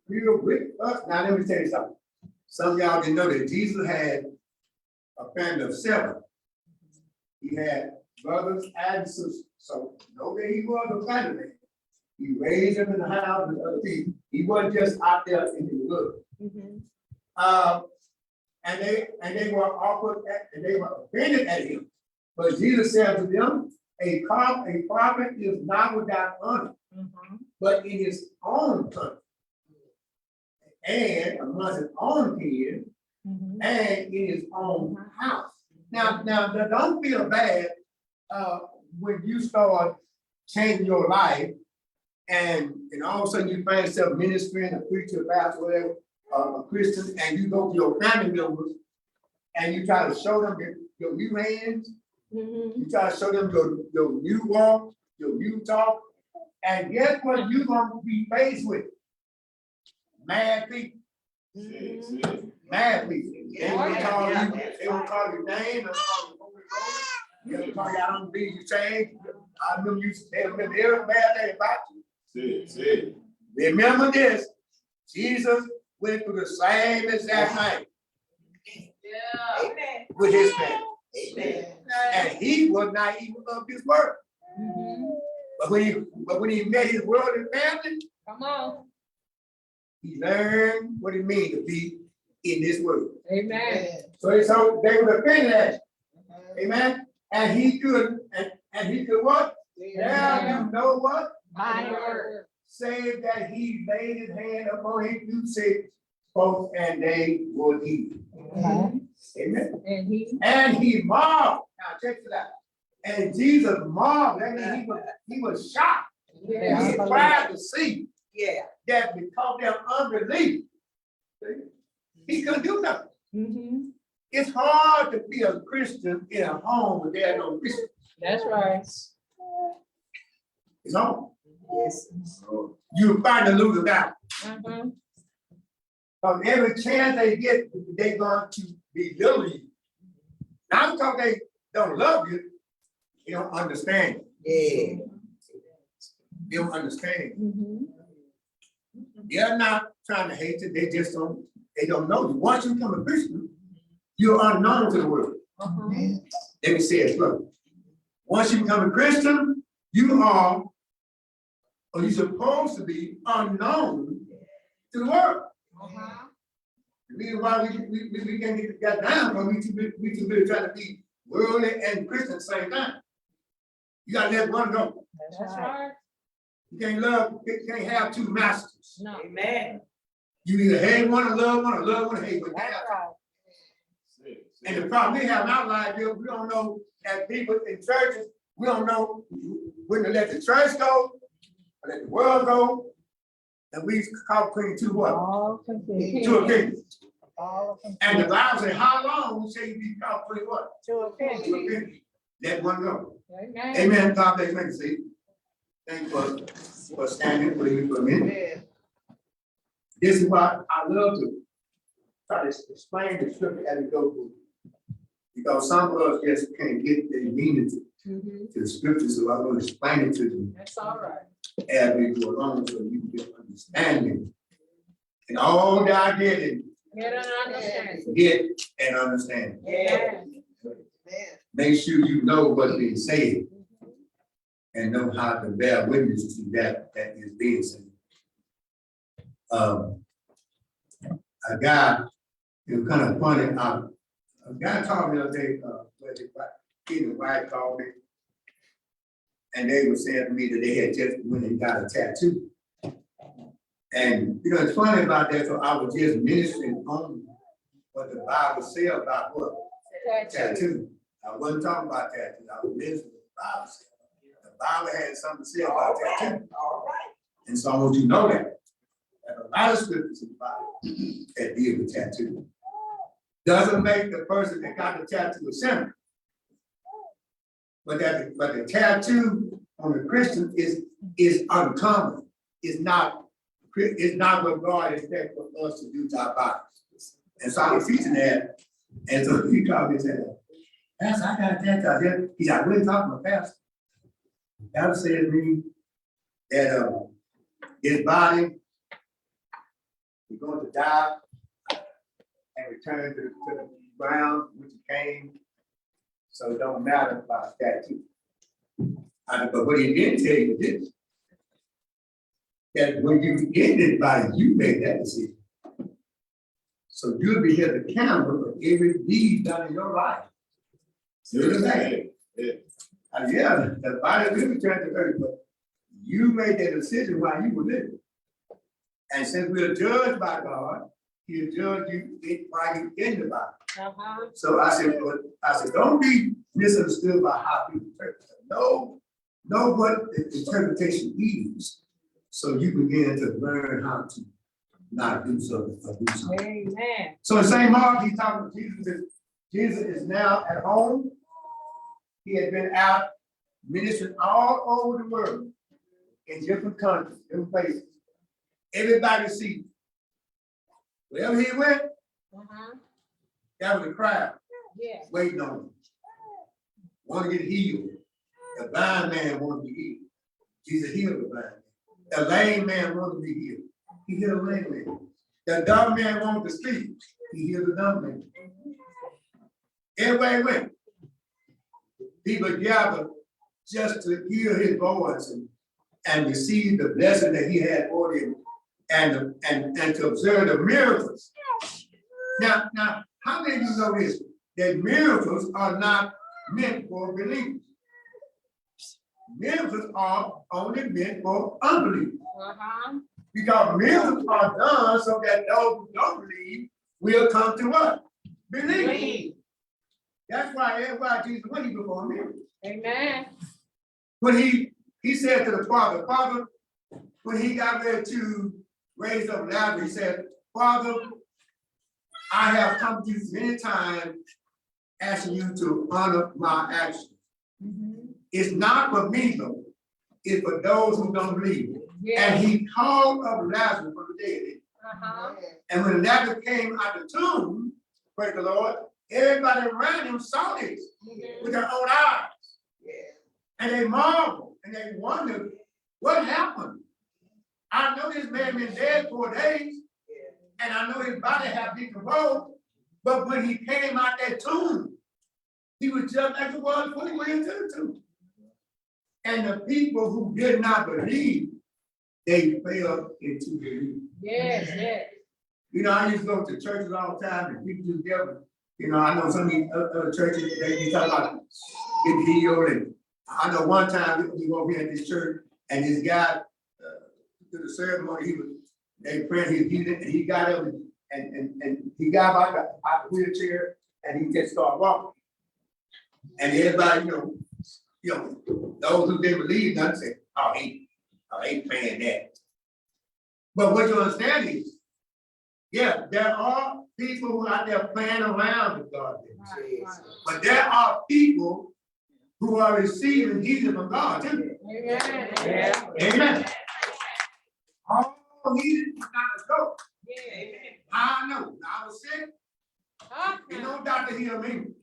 real with us. Now let me tell you something. Some of y'all didn't know that Jesus had a family of 7. He had brothers and sisters. So no way he was a family man. He raised them in the house with other people. He wasn't just out there in the world. And they were awkward and they were offended at him. But Jesus said to them, a prophet is not without honor, but in his own country, and among his own kin, and in his own house. Now, don't feel bad when you start changing your life, and all of a sudden you find yourself ministering, a preacher, pastor, whatever, a Christian, and you go to your family members and you try to show them your new hands, you try to show them your new walk, your new talk, and guess what you're going to be faced with? Mad people. Mad people. They will call you, they will call your name, they'll call you, they'll call you, I don't believe you changed. I remember you saying every bad thing about you. Remember this, Jesus went through the same exact thing. With his family. And he was not even of his word. But when he met his worldly family, Come on. he learned what it means to be in this world. Amen. So they were offended at you. Amen. And he could what? Yeah, you know what? My word. Say that he laid his hand upon his new sick folks and they would heal. Amen. And he marveled. Now check it out. And Jesus marveled. That means he was shocked. He was glad to see that because of their unbelief, he couldn't do nothing. It's hard to be a Christian in a home where there are no Christians. That's right. It's home. You find to lose the battle. Because every chance they get, they're going to belittle you. Not because they don't love you, they don't understand you. They don't understand you. They're not trying to hate you, they don't know you. Once you become a Christian, you're unknown to the world. Let me say it slow. Once you become a Christian, you are, or you're supposed to be unknown to the world. The reason why we can't get that down, because we too busy trying to be worldly and Christian at the same time. You gotta let one go. That's right. You can't have 2 masters. No. Amen. You either hate one or love one, or love one or hate one. That's right. And the problem we have in our life is we don't know, as people in churches, we don't know when to let the church go, or let the world go. And we caught between 2 what? All 2 opinions. All And the Bible says, how long will you be caught between what? 2 2 opinions. opinions. Let one go. Amen. Amen. God bless you. See. Thank you for standing for you for a minute. This is why I love to try to explain the scripture as we go through. Because some of us just can't get the meaning to the scripture, so I'm going to explain it to you That's all right. as we go along so you can get understanding. And all that I get Get an understanding. get and understand. Yeah. Make sure you know what's being said and know how to bear witness to that is being said. A guy, it was kind of funny. A guy called me the other day, he and his wife called me, and they were saying to me that they had just went and got a tattoo. And it's funny about that. So I was just ministering on what the Bible says about what tattoo. I wasn't talking about tattoo. I was ministering what the Bible said. The Bible had something to say about tattoo. And so I want you to know that. There's a lot of scriptures in the Bible that deal with tattoo. Doesn't make the person that got the tattoo a sinner. But the tattoo on the Christian is uncommon. It's not what God expects for us to do to our bodies. And so I was teaching that, and so he called me and said, Pastor, I got a tattoo. He said, I really talking to my pastor. That said to me that his body You're going to die and return to the ground which you came. So it don't matter about that too. But what he didn't tell you this, that when you ended by, you made that decision. So you'll be held accountable for every deed done in your life. Good or bad. Yeah, the body will return to earth, but you made that decision while you were living. And since we're judged by God, He'll judge you while you in the body. So I said, don't be misunderstood by how people interpret it. Know what the interpretation is, so you begin to learn how to not do something or do something. Amen. So in St. Mark, he's talking about Jesus is now at home. He had been out ministering all over the world in different countries, different places. Everybody sees. Wherever he went, that was a crowd Yes. waiting on him. Want to get healed. The blind man wanted to be healed. Jesus healed the blind man. The lame man wanted to be healed. He healed the lame man. The dumb man wanted to speak. He healed the dumb man. Everywhere he went, people gathered just to hear his voice and receive the blessing that he had for them and to observe the miracles. Now, how many of you know this? That miracles are not meant for believers. Miracles are only meant for unbelievers. Because miracles are done so that those who don't believe will come to what? Believe. That's why Jesus, when he performed miracles. Amen. When he said to the Father, when he got ready to raise up Lazarus, he said, Father, I have come to you many times asking you to honor my actions. It's not for me though, it's for those who don't believe. Yes. And he called up Lazarus from the dead. And when Lazarus came out of the tomb, praise the Lord, everybody around him saw this with their own eyes. And they marveled and they wondered what happened. I know this man been dead 4 days, and I know his body had decomposed, but when he came out that tomb, he was just like it was when he went into the tomb. And the people who did not believe, they fell into belief. Yes. You know, I used to go to churches all the time, and people just together. You know, I know some of these other churches, they talk about getting healed. And I know one time we were over here at this church, and this guy, to the ceremony, they prayed, he got up and he got out the wheelchair, and he just started walking. And everybody, you know, those who didn't believe, nothing say, oh, he ain't praying that. But what you understand is, yeah, there are people who are out there playing around with God. But there are people who are receiving healing from God too. Amen. Amen. All healing is not a joke. I know. I was sick. You know, doctor healed me.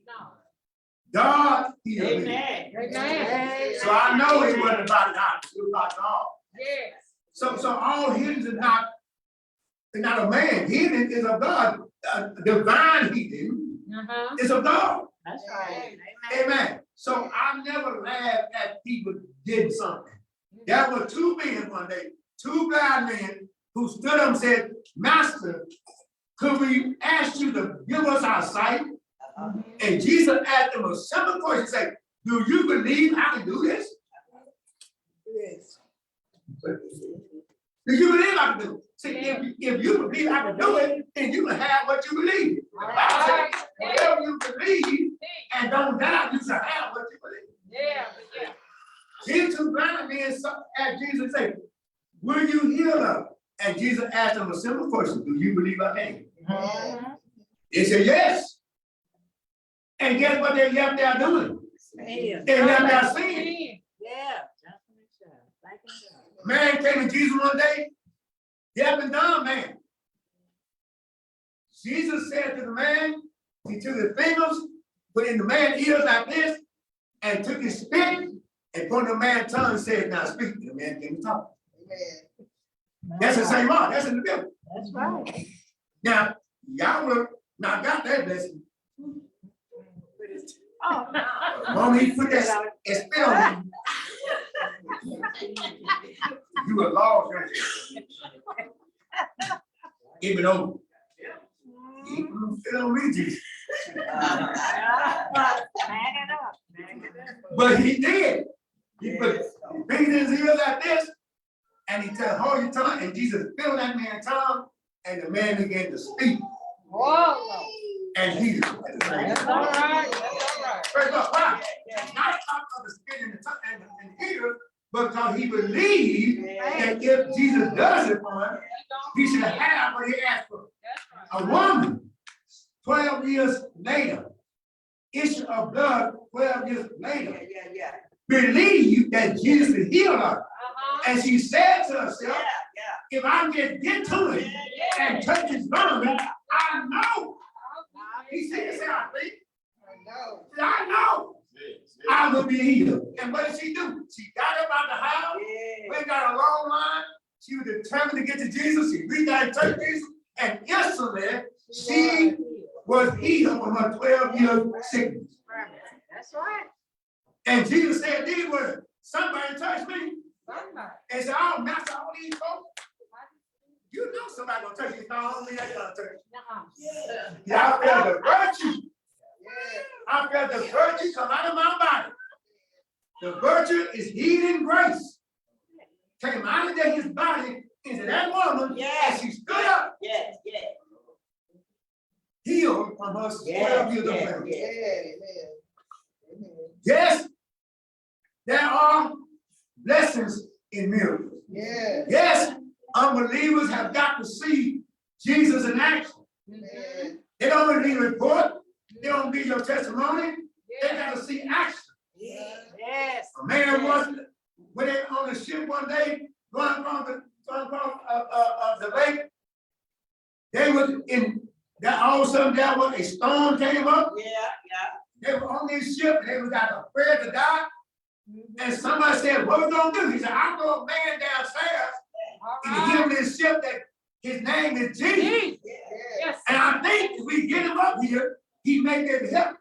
God healed me. Amen. So I know it wasn't about God, it was about God. Yes. So all healing is not a man. Healing is of God. Divine healing is of God. That's right. Amen. So I never laughed at people did something. There were two men one day, two blind men who stood up and said, Master, could we ask you to give us our sight? And Jesus asked them a simple question, say, do you believe I can do this? Yes. Do you believe I can do it? See, if you believe I can do it, then you can have what you believe. The Bible says, whatever you believe and don't doubt, you shall have what you believe. Yeah. These two blind men asked Jesus and say, will you heal us? And Jesus asked them a simple question, do you believe I can? They said yes. And guess what they left there doing? They left there singing. Man came to Jesus one day, deaf and dumb man. Jesus said to the man, he took his fingers, put in the man's ears like this, and took his spit and put in the man's tongue and said, now speak. The man came to talk. That's the same law. That's in the Bible. That's right. Now, y'all would have not got that blessing. Oh, no. The moment he put that spell on you, you were lost right there. Even though he couldn't fit on me, Jesus. Man it up. Man it up. But he did. He put his fingers in his ears like this, and he said, hold your tongue, and Jesus filled that man's tongue, and the man began to speak, Whoa. and he at the same That's time. all right. That's all right. Praise God. Why? Not of the spirit in the tongue and ears, but because he believed that if Jesus does it for him, he should have what he asked for. That's right. A woman, 12 years later, issue of blood 12 years later, believed that Jesus would heal her. And she said to herself, if I can get to him and touch his garment, I know. He said, I think. I know I will be healed. And what did she do? She got up out the house, went got a long line. She was determined to get to Jesus. She reached out and touched Jesus, and instantly she was healed from her 12-year sickness. That's right. And Jesus said these words, somebody touched me. Somebody. And said, oh, master, all these folks. You know somebody gonna touch you. No, I don't mean that gonna touch you. Nuh-uh. Yeah, I felt the virtue. I felt the virtue come out of my body. The virtue is healing grace. Came out of his body into that woman, and she stood up, healed from her 12 years of age. Yes, there are blessings in miracles. Yes, unbelievers have got to see Jesus in action. They don't believe report. They don't believe your testimony. They got to see action. Yes. A man was when they on the ship one day going across the lake. They was in that all of a sudden there was a storm came up. They were on this ship and they was got afraid to die. And somebody said, what we gonna do? He said, I know a man downstairs in the hill of this ship that his name is Jesus. Yes. And I think if we get him up here, he may get help.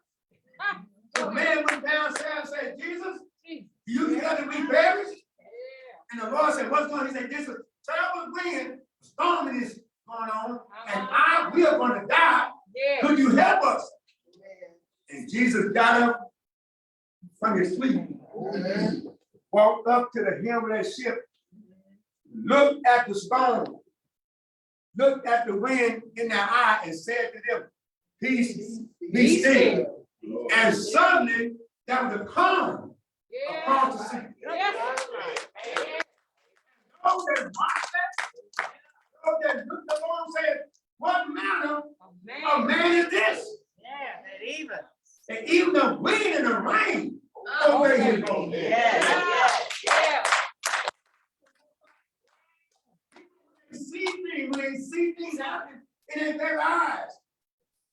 The man went downstairs and said, Jesus, you got to be buried. And the Lord said, what's going on? He said, this is terrible wind, storm is going on, and we are going to die. Yeah. Could you help us? And Jesus got up from his sleep, walked up to the helm of that ship, looked at the storm, looked at the wind in their eye, and said to them, peace, be still. And suddenly there was a calm across the sea. Yes. Those that watched that, those that looked along said, what manner of man is this? Yeah, that even. And even the wind and the rain obey his voice. Yeah. When they see things happen in their eyes,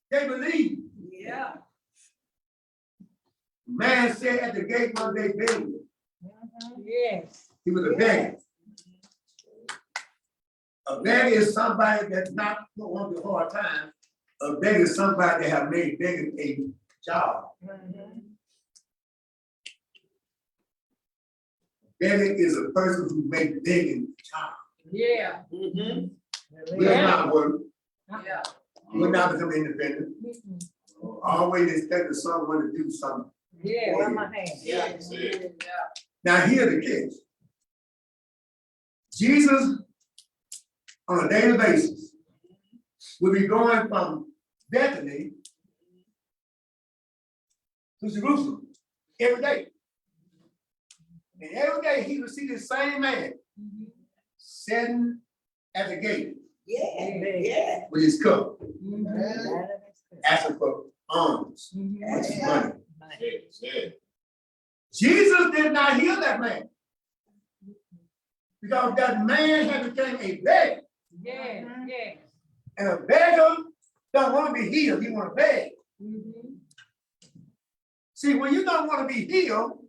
they believe. Yeah. Man said at the gate one day begging. Yes. He was a beggar. A beggar is somebody that's not going through hard times. A beggar is somebody that have made begging a job. Beggar is a person who makes begging a job. Yeah. We're not work. Yeah. We're not become independent. Always expecting someone to do something. Yeah, by my hand. Yeah. Now here's the catch. Jesus, on a daily basis, will be going from Bethany to Jerusalem every day. And every day he would see the same man sitting at the gate with his cup, asking for alms, which is money. Jesus did not heal that man because that man had become a beggar. Yeah. And a beggar don't want to be healed, he want to beg. See, when you don't want to be healed,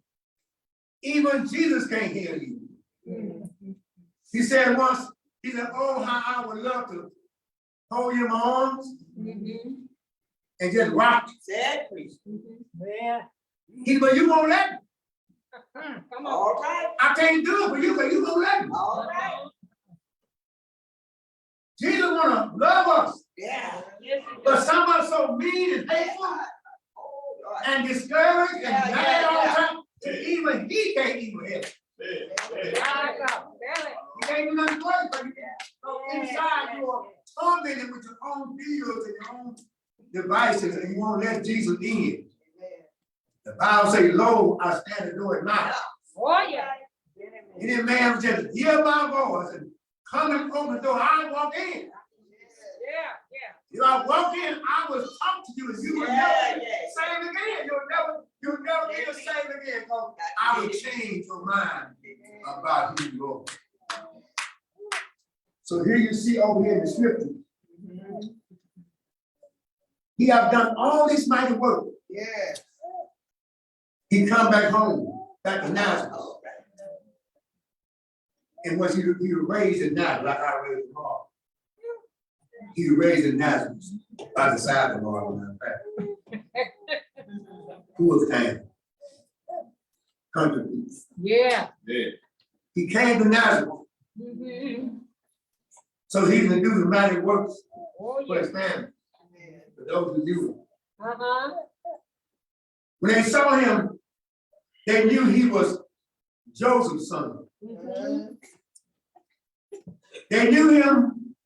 even Jesus can't heal you. He said once, he said, oh, how I would love to hold you in my arms, Mhm. and just rock you. Said preacher. Yeah. He said, but you won't let me. Come on. All right, I can't do it for you, but you won't let me. all right. Jesus wanna love us, Yeah. Yes, he but does. some of us so mean and hateful Oh, Lord. and discouraged and Yeah, mad all the yeah. time. that even he can't even help. My God. Tell it. He can't do nothing for you, but you can. So inside you are tormented with your own deals and your own devices, and you won't let Jesus in. The Bible says, "Lo, I stand at the door and knock." Oh, yeah. Any man was just hear my voice and come and open the door, I walk in. Yeah, yeah. If I walk in, I will talk to you, and you will never be the same again. You'll never be the same again, because I will change your mind about who you are. So here you see over here in the scripture, he have done all this mighty work. Yeah. He come back home, back to Nazareth. And was he was raised in Nazareth, like I read in Mark. He was raised in Nazareth, by the side of the Lord, matter of fact. Who was Cain? Country people. Yeah. He came to Nazareth, Mhm. so he can do the mighty works Oh, for yeah. his family, for those who knew him. Uh-huh. When they saw him, they knew he was Joseph's son. Mhm. They knew him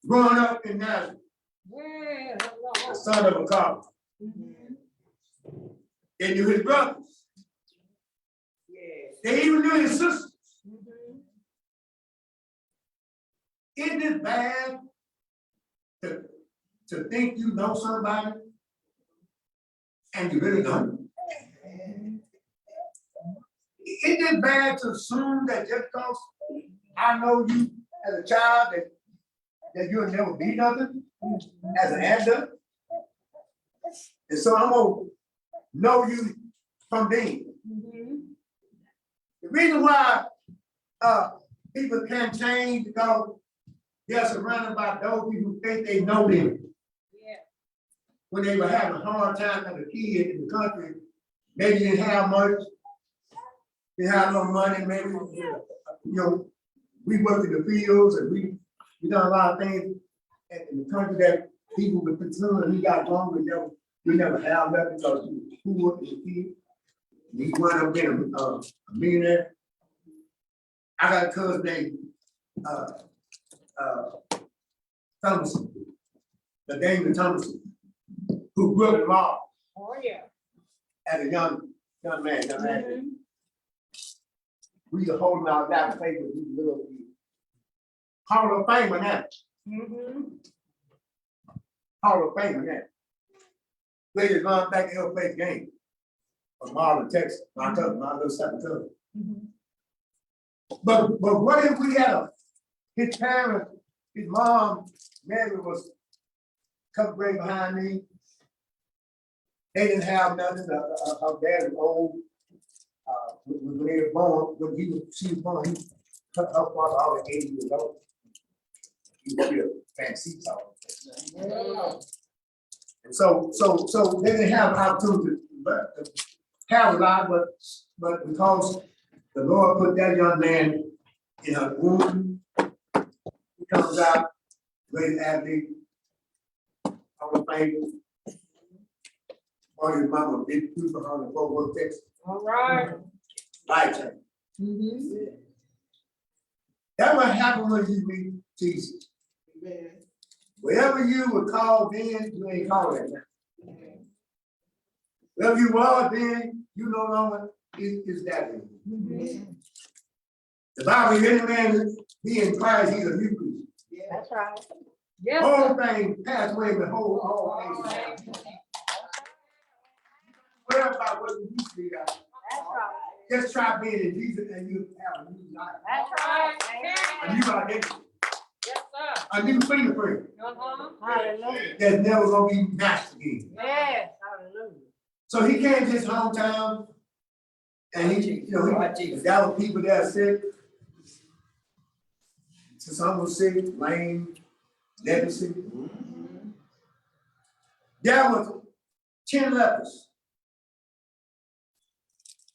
growing up in Nazareth, Yeah. the son of a carpenter. Mhm. They knew his brothers. Yes. They even knew his sisters. Mhm. Isn't it bad to think you know somebody and you really don't? Isn't it bad to assume that just because I know you as a child that you'll never be nothing as an adult? And so I'm gonna know you from then. Mhm. The reason why people can't change because they're surrounded by those people who think they know them. Yeah. When they were having a hard time as a kid in the country, maybe didn't have much, they had no money, maybe, we worked in the fields and we done a lot of things in the country that people were concerned, we got wrong, we never have nothing because we were poor as a kid. We wound up being a millionaire. I got a cousin named Thomason, the Damon Thomason, who grew up in law Oh, yeah. as a young man. Mhm. We were holding our lap papers, we were little kids. Hall of Fame on that, Mhm. Hall of Fame on that. Played his run back and play the game of Marlin, Texas, my cousin, my little second cousin. Mhm. But what if we had his parents, his mom, Mary was a couple grades behind me. They didn't have nothing, her dad was old. When they were born, she was born, her father already 80 years old. He was a fancy talk. And so they didn't have an opportunity to have a lot, but because the Lord put that young man in her womb, he comes out, great athlete, Hall of Fame. Or his mama, big people on the Fort Worth, Texas, All right. life change. Mhm. That's what happened when you meet Jesus. Amen. Wherever you were called then, you ain't called that now. Wherever you are then, you no longer is that. Mhm. The Bible, if any man be in Christ, he's a new creature. Yeah. That's right. Yes. Whole thing passed away, behold, all things are new. Worry about what you used to be. That's right. Just try being in Jesus and you have a new life, That's right. a new identity, Yes, sir. a new fingerprint Uh-huh. Hallelujah. that's never gonna be matched again. Yes. Hallelujah. So he came to his hometown and he that was people that sick. So some was sick, lame, leprosy. There was 10 lepers.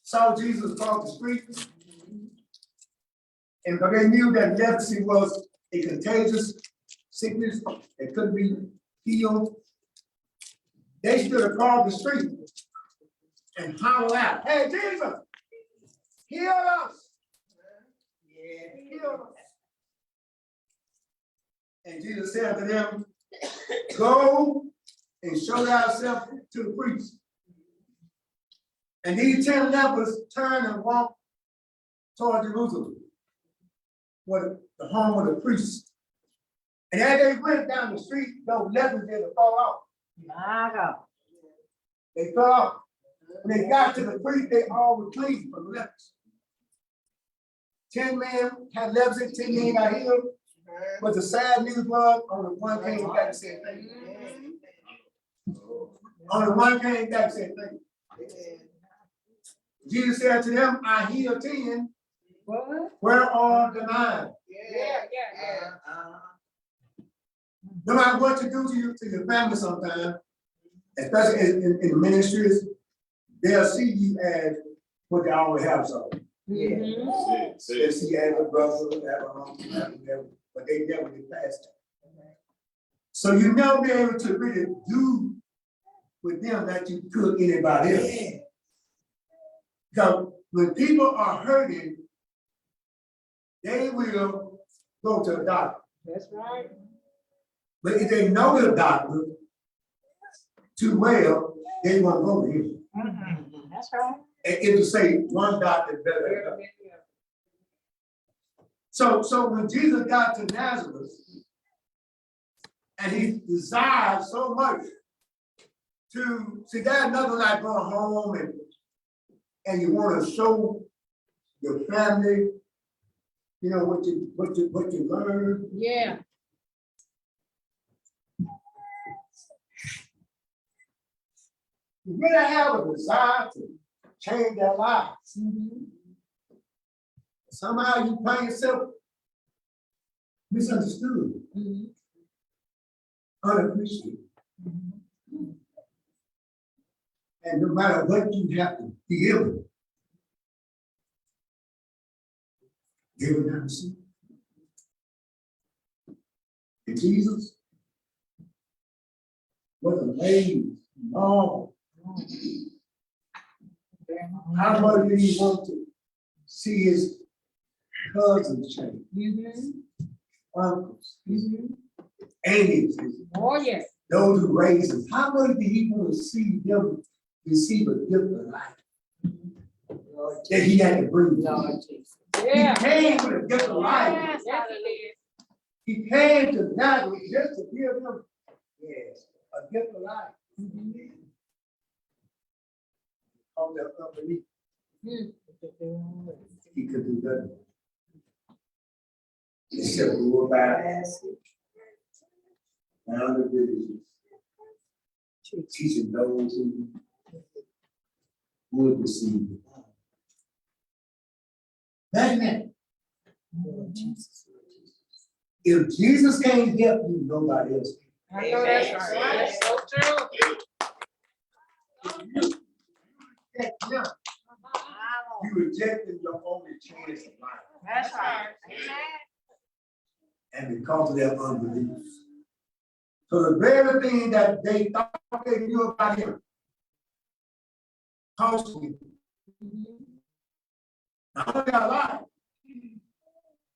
Saw Jesus across the street. And because they knew that leprosy was a contagious sickness that couldn't be healed, they stood across the street and hollered out, "Hey, Jesus, heal us! Yeah. Heal us!" And Jesus said to them, "Go and show thyself to the priest." And these 10 lepers turned and walked toward Jerusalem, where the home of the priest. And as they went down the street, those lepers didn't fall off. My God. They fell off. When they got to the priest, they all were clean from the lepers. 10 men had leprosy, 10 men got healed. But the sad news was only one came back and said thank you. Only one came back and said thank you. Jesus said to them, "I healed 10, What? where are the 9? Yeah. No matter what you do to your family sometimes, especially in the ministries, they'll see you as what they always have. So Mhm. they see you as a brother, as a uncle, but they never get past that. So you never be able to really do with them that you could anybody else. Because when people are hurting, they will go to a doctor. That's right. But if they know the doctor too well, they won't go to him. That's right. And if you say one doctor is better than another. So when Jesus got to Nazareth, and he desired so much to see, there's nothing like going home and you want to show your family, you know, what you learned. Yeah. You really have a desire to change their lives. Somehow you find yourself misunderstood, unappreciated. And no matter what you have to give it down to see. And Jesus was amazed. Oh, how much did he want to see his cousins change, uncles, aunties, Oh, yes. those who raised him? How much did he want to see them receive a gift of life that he had to bring to them? Yeah. He came with a gift of life. Yes, hallelujah. He came to Nazareth just to give them, yes, a gift of life. On their unbelief, he could do nothing except go about down the villages, teaching those who would receive it. Imagine that. If Jesus can't help you, nobody else can. I know that's right. That's so true. Yeah, you rejected your only chance of life. That's right. Amen. And because of their unbelief. So the very thing that they thought they knew about him cost me. Not only their life,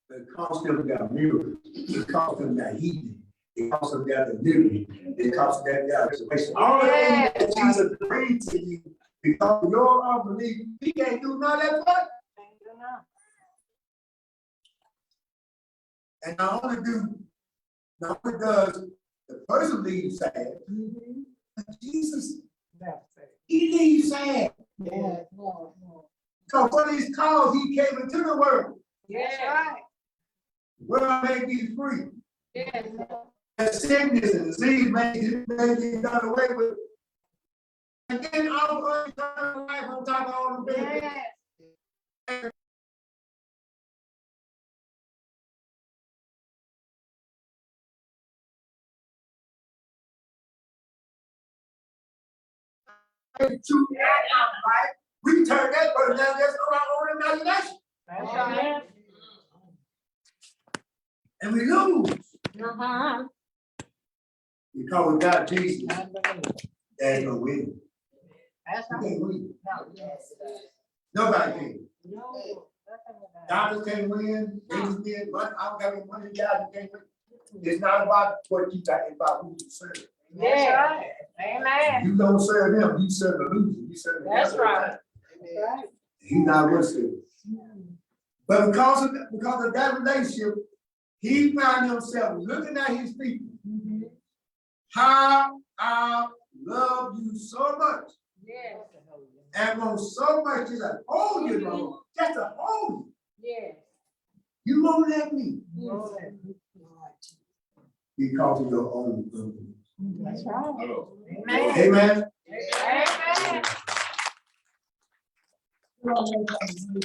but it cost them their miracles. It cost them their healing. It cost them their delivery. It cost them their restoration. All the things that Jesus brings to you because of your unbelief, he can't do none of that for you. And not only does the person leave sad, but Jesus, he leaves sad. Because for these cause, he came into the world. That's right. World may be free. Yes. And sickness and disease may be done away with. And then all eternal life on top of all the benefits. Yes. True, right? We turn that person down just on our own imagination, That's right. and we lose Uh-huh. because we got Jesus. There's no win. That's You right. can't win. No. Nobody can. No. Doctors can't win. Things win. But I don't got any money. God, you can't win. It's not about what you got. It's about who you serve. That's right. Amen. You don't serve him. You serve the loser. You serve the That's devil. right. Right. He's not with you. But because of that relationship, he found himself looking at his people. How I love you so much. Yes. And want so much to like hold you, Lord. Just to hold you. Yes. You won't let me Yes. because of your own ability. That's right. Amen. Amen. Amen.